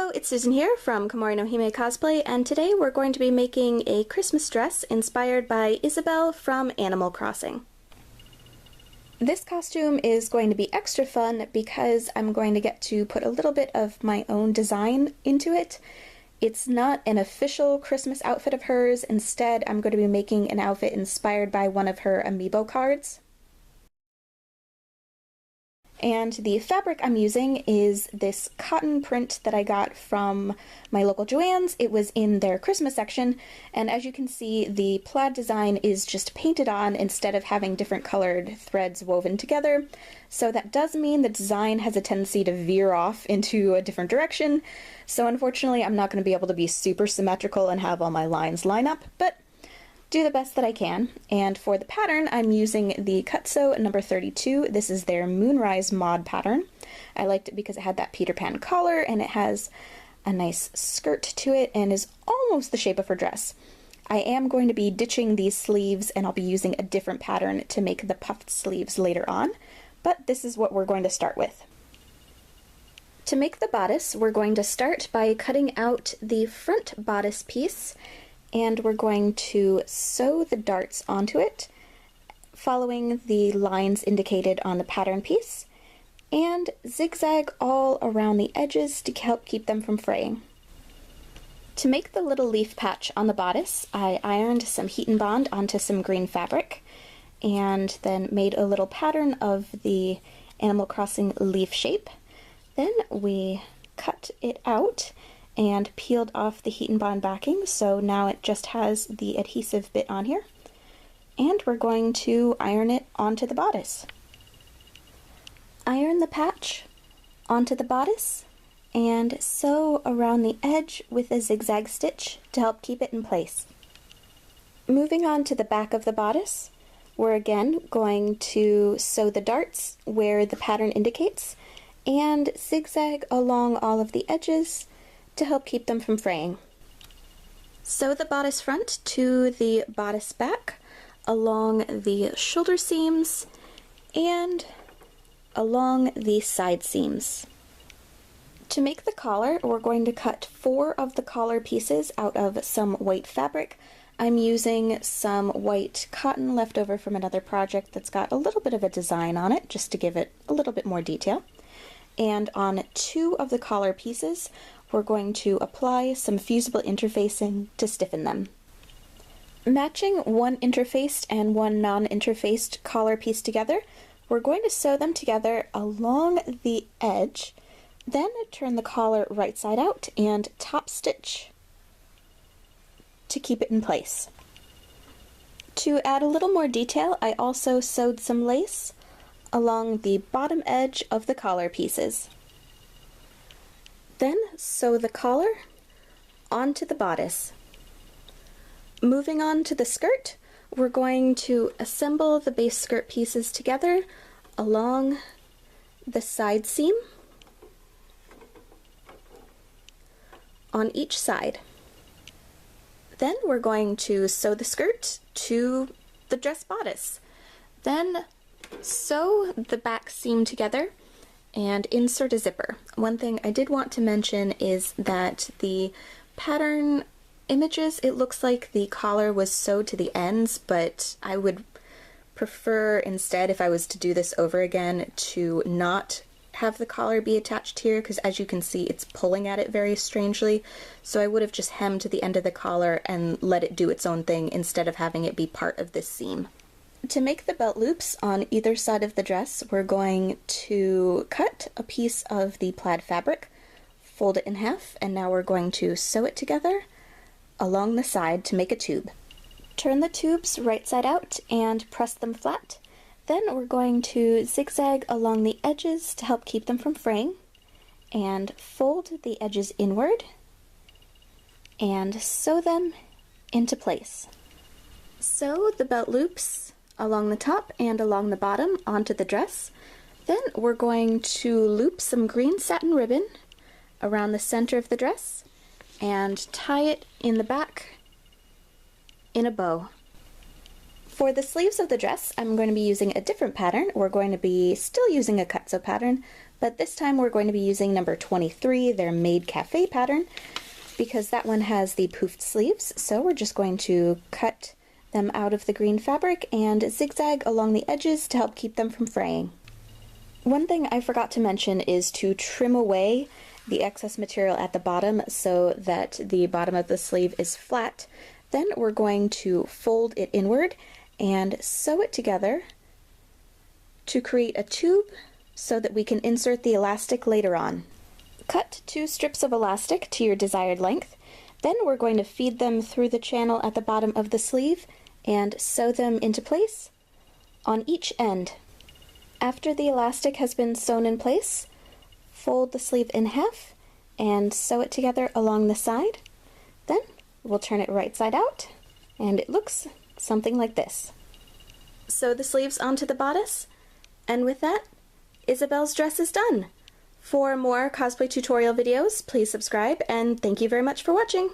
Hello, it's Susan here from Komori no Hime Cosplay, and today we're going to be making a Christmas dress inspired by Isabelle from Animal Crossing. This costume is going to be extra fun because I'm going to get to put a little bit of my own design into it. It's not an official Christmas outfit of hers. Instead, I'm going to be making an outfit inspired by one of her amiibo cards. And the fabric I'm using is this cotton print that I got from my local Joann's. It was in their Christmas section, and as you can see, the plaid design is just painted on instead of having different colored threads woven together. So that does mean the design has a tendency to veer off into a different direction. So unfortunately, I'm not going to be able to be super symmetrical and have all my lines line up, but do the best that I can. And for the pattern, I'm using the Cutsew number 32. This is their Moonrise mod pattern. I liked it because it had that Peter Pan collar and it has a nice skirt to it and is almost the shape of her dress. I am going to be ditching these sleeves and I'll be using a different pattern to make the puffed sleeves later on, but this is what we're going to start with. To make the bodice, we're going to start by cutting out the front bodice piece, and we're going to sew the darts onto it, following the lines indicated on the pattern piece, and zigzag all around the edges to help keep them from fraying. To make the little leaf patch on the bodice, I ironed some heat and bond onto some green fabric, and then made a little pattern of the Animal Crossing leaf shape. Then we cut it out and peeled off the heat and bond backing, so now it just has the adhesive bit on here. And we're going to iron it onto the bodice. Iron the patch onto the bodice and sew around the edge with a zigzag stitch to help keep it in place. Moving on to the back of the bodice, we're again going to sew the darts where the pattern indicates and zigzag along all of the edges to help keep them from fraying. Sew the bodice front to the bodice back along the shoulder seams and along the side seams. To make the collar, we're going to cut 4 of the collar pieces out of some white fabric. I'm using some white cotton left over from another project that's got a little bit of a design on it, just to give it a little bit more detail. And on 2 of the collar pieces, we're going to apply some fusible interfacing to stiffen them. Matching one interfaced and one non-interfaced collar piece together, we're going to sew them together along the edge, then turn the collar right side out and top stitch to keep it in place. To add a little more detail, I also sewed some lace along the bottom edge of the collar pieces. Then sew the collar onto the bodice. Moving on to the skirt, we're going to assemble the base skirt pieces together along the side seam on each side. Then we're going to sew the skirt to the dress bodice. Then sew the back seam together and insert a zipper. One thing I did want to mention is that the pattern images, it looks like the collar was sewed to the ends, but I would prefer instead, if I was to do this over again, to not have the collar be attached here, because as you can see it's pulling at it very strangely, so I would have just hemmed to the end of the collar and let it do its own thing instead of having it be part of this seam. To make the belt loops on either side of the dress, we're going to cut a piece of the plaid fabric, fold it in half, and now we're going to sew it together along the side to make a tube. Turn the tubes right side out and press them flat. Then we're going to zigzag along the edges to help keep them from fraying, and fold the edges inward and sew them into place. Sew the belt loops along the top and along the bottom onto the dress. Then we're going to loop some green satin ribbon around the center of the dress and tie it in the back in a bow. For the sleeves of the dress, I'm going to be using a different pattern. We're going to be still using a Cutsew pattern, but this time we're going to be using number 23, their Maid Cafe pattern, because that one has the poofed sleeves. So we're just going to cut them out of the green fabric and zigzag along the edges to help keep them from fraying. One thing I forgot to mention is to trim away the excess material at the bottom so that the bottom of the sleeve is flat. Then we're going to fold it inward and sew it together to create a tube so that we can insert the elastic later on. Cut 2 strips of elastic to your desired length. Then we're going to feed them through the channel at the bottom of the sleeve and sew them into place on each end. After the elastic has been sewn in place, fold the sleeve in half and sew it together along the side. Then we'll turn it right side out and it looks something like this. Sew the sleeves onto the bodice, and with that, Isabelle's dress is done. For more cosplay tutorial videos, please subscribe, and thank you very much for watching!